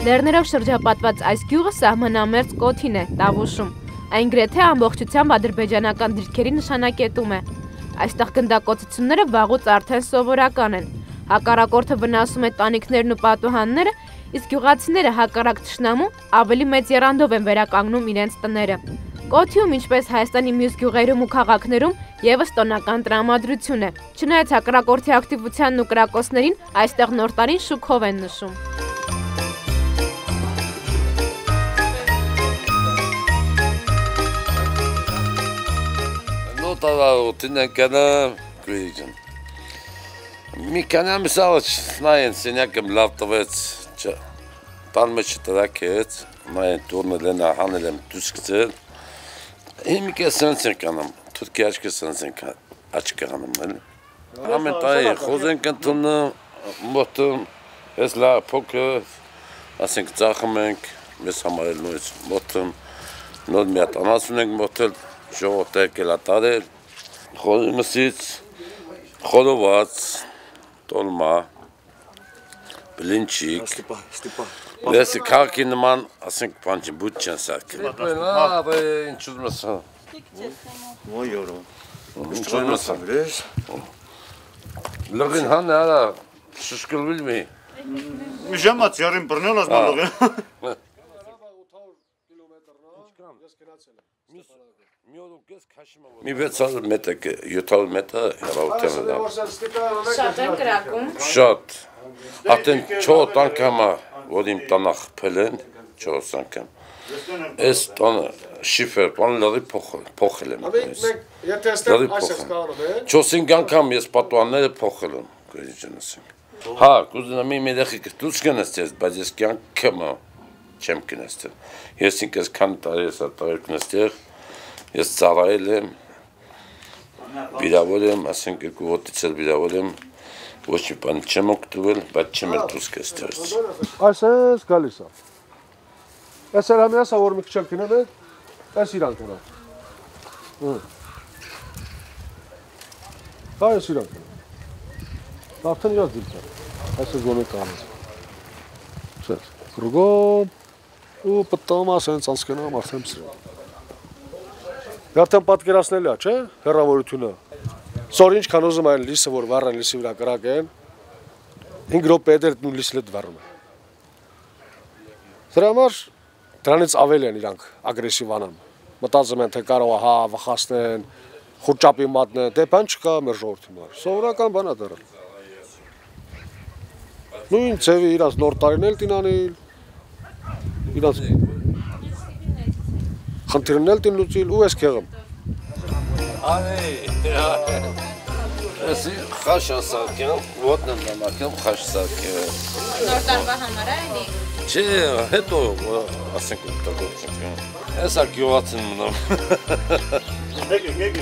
Լեռներով շրջապատված այս գյուղը սահմանամերձ կոթին է, Տավուշում։ Այն գրեթե ամբողջությամբ ադրբեջանական դիրքերի նշանակետում է։ Այստեղ գնդակոծությունները վաղուց արդեն սովորական են։ Հակառակորդը վնասում է տանիքներն ու պատուհանները, իսկ գյուղացիները հակառակ թշնամու ավելի մեծ եռանդով են վերականգնում իրենց տները։ Կոթիում, ինչպես Հայաստանի մյուս գյուղերում ու քաղաքներում, ևս տոնական տրամադրություն է։ Չնայած հակառակորդի ակտիվությանն ու կրակոցներին, այստեղ նոր տարին շուքով են նշում։ Մի քանի ամիս առաջ նայեն սենյակը լավ տվեց, տան մեջ տրակեց, նայեն տուրնել են, հանել եմ դուրս գցել։ Հիմիկը սենց ենք անում, թուրքի աչքը սենց ենք աչքը անում, ամեն տարի խոզ ենք ընդունում, մոտում, ես լավ փոքր, ասենք ծախում ենք, մեզ համար էլ նույնց մոտում, նոր մի հատ անասուն ենք մոտել, ժողովուրդը եկել ա տարել, խոզի մսից, խորոված, տոլմա, բլինչիկ, լեսի քաղաքի նման, ասենք պանչի բուտ չեն սարքել։ Ինչ ուզում ես հա։ Ինչ ուզում ես հա։ Լղին հան է արա, շշկլվիլ մի։ Մի ժամաց յարին բրնել ես մալողի։ Մի 600 մետր, 700 մետր հեռավորության է։ Շատ են կրակում։ Շատ։ Ատեն 4 անգամ որ իմ տանը խփել են, 4 անգամ։ Այս տանը շիֆեր, բան լրի փոխել եմ։ Եթե այստեղ այս ես կարող է։ 4-5 անգամ ես պատուանները փոխել եմ, գերիջանս։ Հա, կուզենամ իմ երեխեք դուրս գնացել, բայց ես կյանքում չեմ գնացել։ Ես ինքս քան տարի ես արտարել գնացել, ես ծառայել եմ, վիրավոր եմ, ասենք 2 ոտից էլ վիրավոր եմ, ոչ մի բան չեմ օգտվել, բայց չեմ էլ դուրս գցել։ Այսպես գալիս է։ Այս էլ համեսա որ մի քիչ կնեմ է, այս իրանք է։ Դա է իրանք է։ Արդեն իրաց դիպ է։ Այսպես գոնե կանես։ Շատ։ Կրուգոմ ու պատտոմ ասենց անցկենամ արդեն սրը։ Արդեն պատկերացնել է, չէ՞, հեռավորությունը։ Սոր ինչքան ուզում այն լիսը, որ վառան լիսի վրա կրակեն, 5 րոպե դեր նույն լիսը դվառում է։ Դրա համար դրանից ավել են իրանք ագրեսիվ անում։ Մտածում են, թե կարող է հա վախացնեն, խուճապի մատնեն, դե բան չկա մեր ժողովրդի համար։ Սովորական բան է դեռ։ Նույն ծևի իրաց նոր տարին էլ տինանել, իրաց խնդիրն էլ տին լուծիլ ու ես կեղում։ Ես խաշ ասարկեմ, ոտնը նամակեմ խաշ սարկեմ։ Նոր տարվա համար էլի։ Չէ, հետո ասենք օգտագործենք։ Հեսա գյուղացին մնամ։ Եկեք։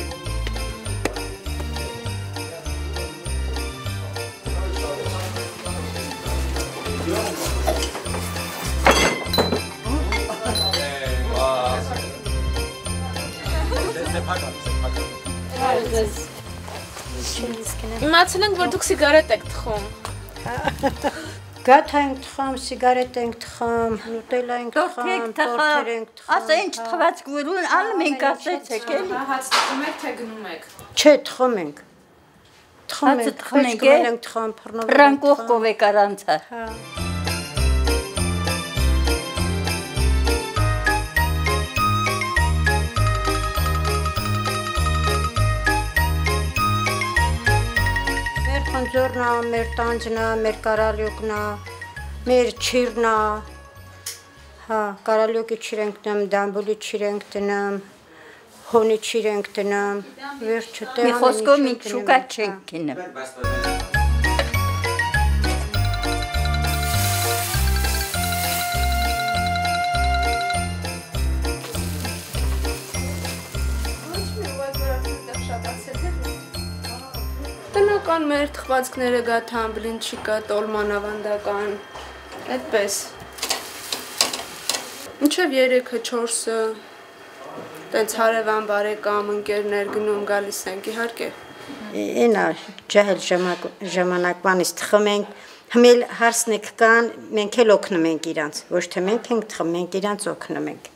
Իմացել ենք, որ դուք սիգարետ եք թխում։ Գաթ ենք թխում, սիգարետ ենք թխում, նուտելա ենք թխում, տորթեր ենք թխում։ Ասա ինչ թխված գուրուն անում ենք ասեցեք էլի։ Հաց թխում եք, թե գնում եք։ Չէ, թխում ենք։ Թխում ենք, խոչկվել ենք թխում, փռնով։ Ռանկող կովեք արանցա։ Հա։ Խնձորնա, մեր տանջնա, մեր կարալյոկնա, մեր չիրնա, հա, կարալյոկի չիր ենք տնեմ, դամբուլի չիր ենք տնեմ, հոնի չիր ենք տնեմ, վերջը տեղան մի խոսքով մի շուկա չենք կինեմ։ Տնական մեր թխվածքները գաթան, բլինչիկը, տոլման ավանդական, այդպես։ Մինչև 3-ը, 4-ը, տենց հարևան բարեկամ, ընկերներ գնում գալիս ենք, իհարկե։ Ինա ջահել ժամանակվանից թխում ենք, Հմել հարսնեք կան, մենք էլ օգնում ենք իրանց, ոչ թե մենք ենք թխում, մենք իրանց օգնում ենք։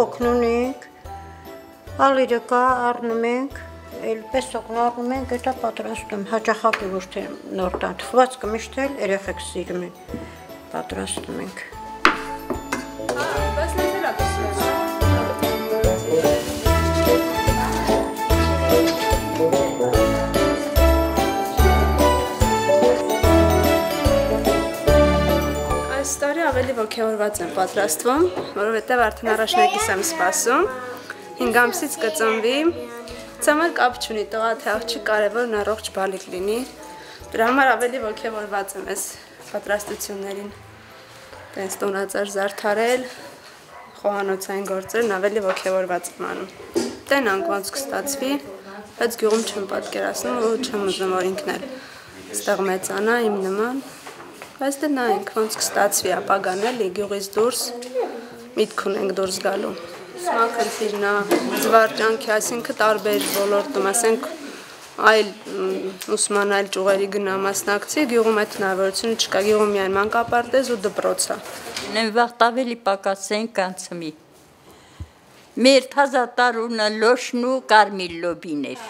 Օգնում ենք, ալիրը կա, առնում ենք, պեսոկն առնում ենք, դա պատրաստում, հաճախակի ոչ թե նոր տան, թխվածքը միշտ էլ երեխեք սիրում են, պատրաստում ենք։ Այս տարի ավելի ոգևորված եմ պատրաստվում, որովհետև արդեն առաջնակից եմ սպասում, 5 ամսից կծնվի, ծամեր կապ չունի, տղա թե աղջիկ կարևորն առողջ բալիկ լինի, դրա համար ավելի ոգևորված եմ այս պատրաստություններին, տենց տոնածար զարդարել, խոհանոցային գործերն ավելի ոգևորված եմ անում, տենանք ոնց կստացվի, բայց գյուղում չեմ պատկերացնում ու չեմ ուզում որ ինքն էլ ստեղ մեծանա իմ նման, բայց դե նայենք ոնց կստացվի ապագան էլի գյուղից դուրս միտք ունենք դուրս գալու։ Սա խնդիրն է, զվարճանքի, այսինքն տարբեր ոլորտում, ասենք այլ ուսման այլ ճյուղերի գնա մասնակցի, գյուղում այդ հնարավորությունը չկա, գյուղում միայն մանկապարտեզ ու դպրոց է։ Նվաղտ ավելի պակասեն կանցմի։ Մեր թազա տարունը լոշն ու կարմիր լոբին էր։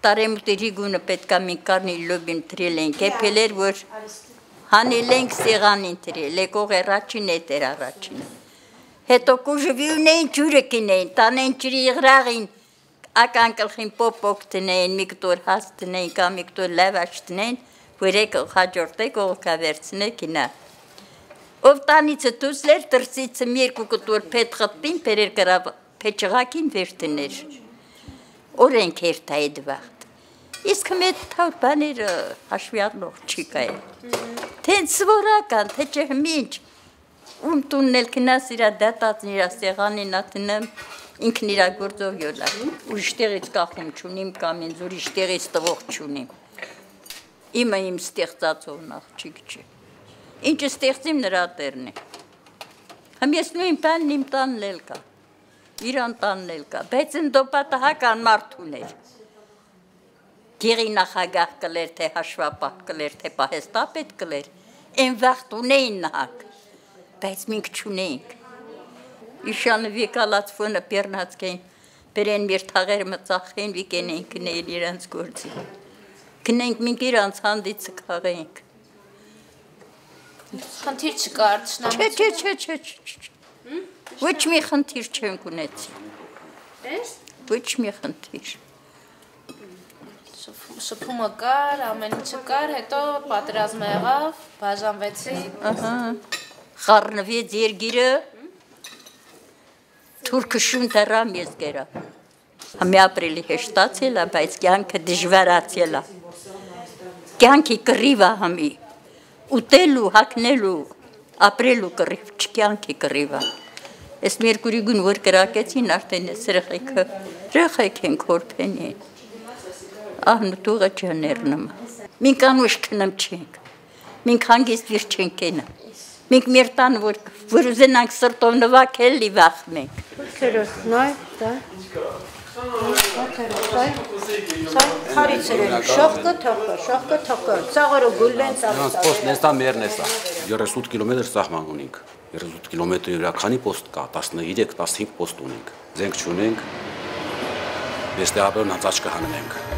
Տարեմուտերի գունը պետք է մի կարմիր լոբին թրել ենք, էփել էր, որ հանել ենք սեղանին թրել, եկող առաջին էտ էր առաջինը։ Հետո կուժվի ունեին ջուրը կինեին, տանեն ջրի եղրաղին, ական կլխին պոպոկ տնեին, մի կտոր հաս տնեին, կամ մի կտոր լավաշ տնեին, որ եկող հաջորդեք, ողքա վերցնեք ինա։ Ով տանիցը տուսլեր, տրսիցը մի երկու կտոր պետ խտին, պերեր կրավ պեչղակին վերտներ։ Օրենք երթա այդ վաղտ։ Իսկ մետ թավ բաները հաշվի առնող չի կայել։ Թենց սվորական, թե չէ հմինչ, ում տունն էլ կնաս իրա դատածն իրա սեղանին ատնեմ, ինքն իրա գործով յոլա, ուրիշ տեղից կախում չունիմ կամ ինձ ուրիշ տեղից տվող չունիմ։ Իմը իմ ստեղծածով նախջիկ չի։ Ինչը ստեղծիմ նրա տերն է։ Հմ ես նույն տանն իմ տանն էլ կա, իրան տանն էլ կա, բայց են դոպատահական մարդուն էր։ Գեղի նախագահ կլեր, թե հաշվապահ կլեր, թե պահեստապետ կլեր, են վաղտ ունեին նահակ, բայց մինք չունեինք։ Իշանը վիկալած ֆոնը պերնացկեին, բերեն մեր թաղերը մծախեն, վիկենեն կնեին իրանց գործի։ Կնենք մինք իրանց հանդիցը կաղենք։ Խնդիր չկար, Չէ, ոչ մի խնդիր չենք ունեցի։ Ոչ մի խնդիր։ Շփումը կար, ամեն ինչը կար, հետո պատերազմը եղավ, բաժանվեցիք։ Խառնվեց երգիրը, թուրքը շուն դեռամ ես գերա։ Համի ապրելի հեշտացել է, բայց կյանքը դժվարացել է։ Կյանքի կռիվ է համի, ուտելու, հագնելու, ապրելու կռիվ, չկյանքի կռիվ է։ Ես մերկուրի գուն որ կրակեցին, արդեն ես ռխեք ենք հորպենի։ Ահնուտուղը չներնում, մինք անուշ կնմ չենք, մինք հանգիստ վիր չենք կենը, մինք մեր տան, որ ուզենանք սրտով նվակել լի վախմ ենք։ Նայ, դա, խարիցեր են, շողկը թողկը, ծաղարը գուլեն ծաղը։ Պոստ նեստա մերն էսա, 38 կիլոմետր սահման ունենք, 38 կիլոմետր յուրաքանի պոստ կա, 13-15 պոստ ունենք, զենք չունենք, վեստե ապերն անցաչ կհանենք։